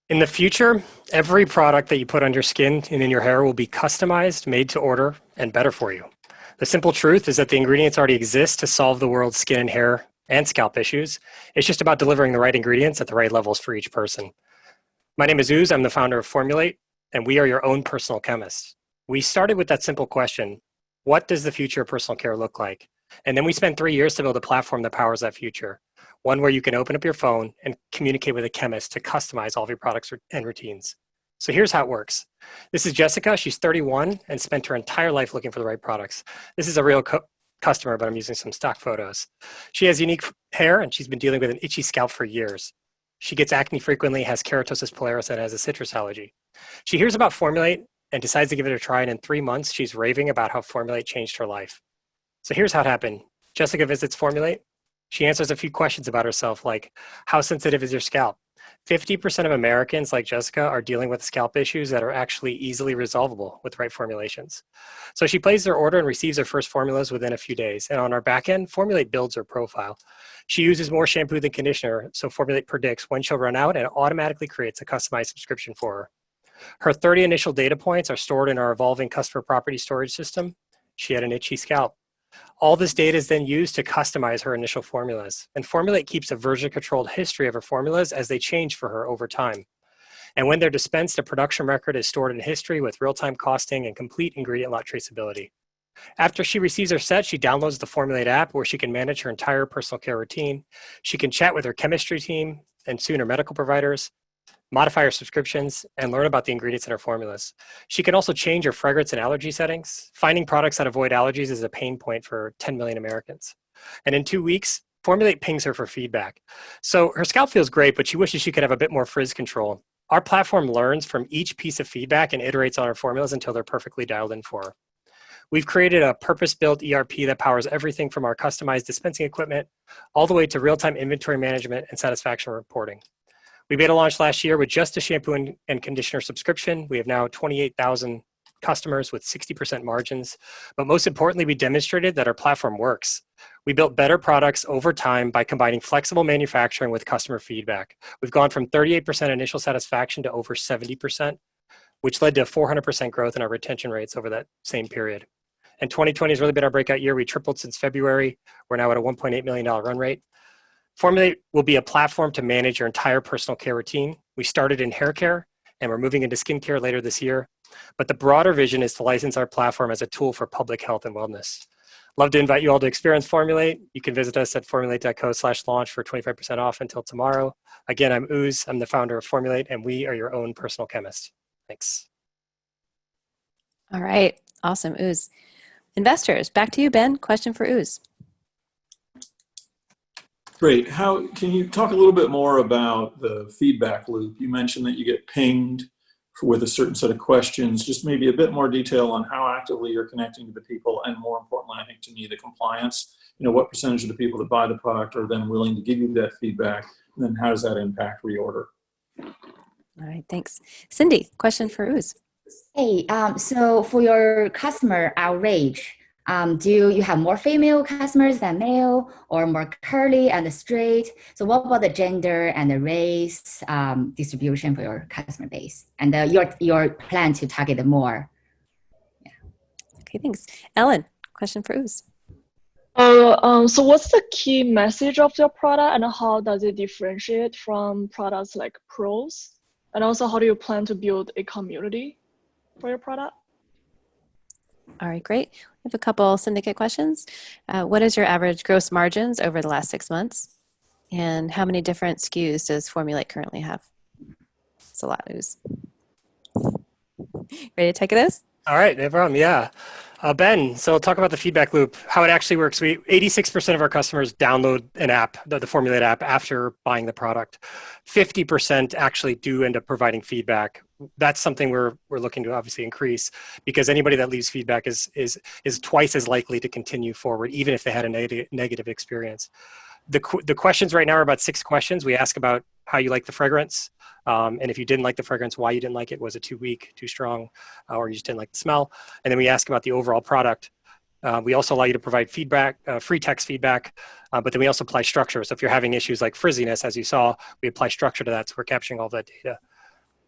In the future, every product that you put on your skin and in your hair will be customized, made to order, and better for you. The simple truth is that the ingredients already exist to solve the world's skin and hair and scalp issues. It's just about delivering the right ingredients at the right levels for each person. My name is Uz. I'm the founder of Formulate, and we are your own personal chemists. We started with that simple question: what does the future of personal care look like? And then we spent 3 years to build a platform that powers that future. One where you can open up your phone and communicate with a chemist to customize all of your products and routines. So here's how it works. This is Jessica. She's 31 and spent her entire life looking for the right products. This is a real customer, but I'm using some stock photos. She has unique hair and she's been dealing with an itchy scalp for years. She gets acne frequently, has keratosis pilaris, and has a citrus allergy. She hears about Formulate and decides to give it a try, and in 3 months, she's raving about how Formulate changed her life. So here's how it happened. Jessica visits Formulate. She answers a few questions about herself, like, how sensitive is your scalp? 50% of Americans, like Jessica, are dealing with scalp issues that are actually easily resolvable with the right formulations. So she places her order and receives her first formulas within a few days. And on our back end, Formulate builds her profile. She uses more shampoo than conditioner, so Formulate predicts when she'll run out and automatically creates a customized subscription for her. Her 30 initial data points are stored in our evolving customer property storage system. She had an itchy scalp. All this data is then used to customize her initial formulas. And Formulate keeps a version-controlled history of her formulas as they change for her over time. And when they're dispensed, a production record is stored in history with real-time costing and complete ingredient lot traceability. After she receives her set, she downloads the Formulate app where she can manage her entire personal care routine. She can chat with her chemistry team and soon her medical providers, modify her subscriptions, and learn about the ingredients in her formulas. She can also change her fragrance and allergy settings. Finding products that avoid allergies is a pain point for 10 million Americans. And in 2 weeks, Formulate pings her for feedback. So her scalp feels great, but she wishes she could have a bit more frizz control. Our platform learns from each piece of feedback and iterates on her formulas until they're perfectly dialed in for her. We've created a purpose-built ERP that powers everything from our customized dispensing equipment all the way to real-time inventory management and satisfaction reporting. We made a launch last year with just a shampoo and conditioner subscription. We have now 28,000 customers with 60% margins. But most importantly, we demonstrated that our platform works. We built better products over time by combining flexible manufacturing with customer feedback. We've gone from 38% initial satisfaction to over 70%, which led to 400% growth in our retention rates over that same period. And 2020 has really been our breakout year. We tripled since February. We're now at a $1.8 million run rate. Formulate will be a platform to manage your entire personal care routine. We started in hair care, and we're moving into skincare later this year. But the broader vision is to license our platform as a tool for public health and wellness. Love to invite you all to experience Formulate. You can visit us at formulate.co/launch for 25% off until tomorrow. Again, I'm Uz. I'm the founder of Formulate, and we are your own personal chemist. Thanks. All right. Awesome, Uz. Investors, back to you, Ben. Question for Uz. Great. How can you talk a little bit more about the feedback loop? You mentioned that you get pinged with a certain set of questions. Just maybe a bit more detail on how actively you're connecting to the people, and more importantly, I think to me, the compliance. What percentage of the people that buy the product are then willing to give you that feedback, and then how does that impact reorder? All right, thanks. Cindy, question for Uz. Hey, so for your customer outrage, do you have more female customers than male, or more curly and straight? So what about the gender and the race distribution for your customer base, and your plan to target more? Yeah. Okay, thanks. Ellen, question for Uz. So what's the key message of your product, and how does it differentiate from products like pros? And also, how do you plan to build a community for your product? All right, great. We have a couple syndicate questions. What is your average gross margins over the last 6 months? And how many different SKUs does Formulate currently have? It's a lot, Uz. Ready to take this? All right, no problem. Yeah. Ben, so I'll talk about the feedback loop, how it actually works. 86% of our customers download an app, the Formulate app, after buying the product. 50% actually do end up providing feedback. That's something we're looking to obviously increase, because anybody that leaves feedback is twice as likely to continue forward, even if they had a negative experience. The questions right now are about 6 questions. We ask about how you like the fragrance, and if you didn't like the fragrance, why you didn't like it. Was it too weak, too strong, or you just didn't like the smell? And then we ask about the overall product. We also allow you to provide feedback, free text feedback, but then we also apply structure. So if you're having issues like frizziness, as you saw, we apply structure to that, so we're capturing all that data.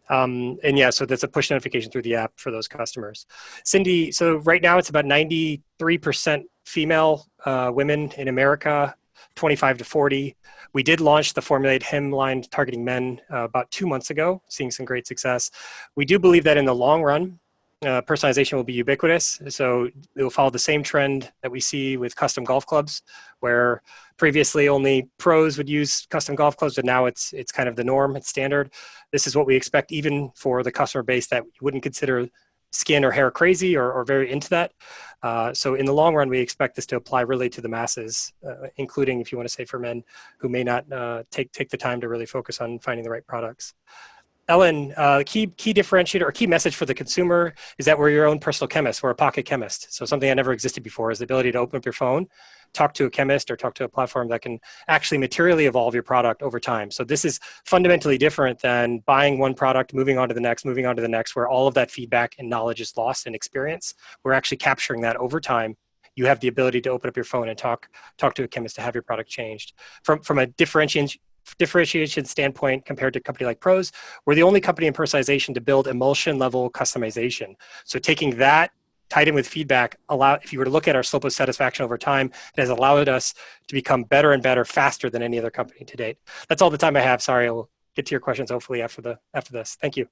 And yeah, so that's a push notification through the app for those customers. Cindy, so right now it's about 93% female women in America, 25 to 40. We did launch the Formulate hem line targeting men about 2 months ago, seeing some great success. We do believe that in the long run, personalization will be ubiquitous. So it will follow the same trend that we see with custom golf clubs, where previously only pros would use custom golf clubs, but now it's kind of the norm, it's standard. This is what we expect even for the customer base that wouldn't consider skin or hair crazy or very into that. So in the long run, we expect this to apply really to the masses, including, if you want to say, for men who may not take the time to really focus on finding the right products. Ellen, key differentiator or key message for the consumer is that we're your own personal chemist. We're a pocket chemist. So something that never existed before is the ability to open up your phone, talk to a chemist or talk to a platform that can actually materially evolve your product over time. So this is fundamentally different than buying one product, moving on to the next, where all of that feedback and knowledge is lost in experience. We're actually capturing that over time. You have the ability to open up your phone and talk to a chemist to have your product changed. From a differentiation standpoint compared to a company like Pros, we're the only company in personalization to build emulsion level customization. So taking that tied in with feedback, if you were to look at our slope of satisfaction over time, it has allowed us to become better and better faster than any other company to date. That's all the time I have. Sorry, I'll get to your questions hopefully after this. Thank you.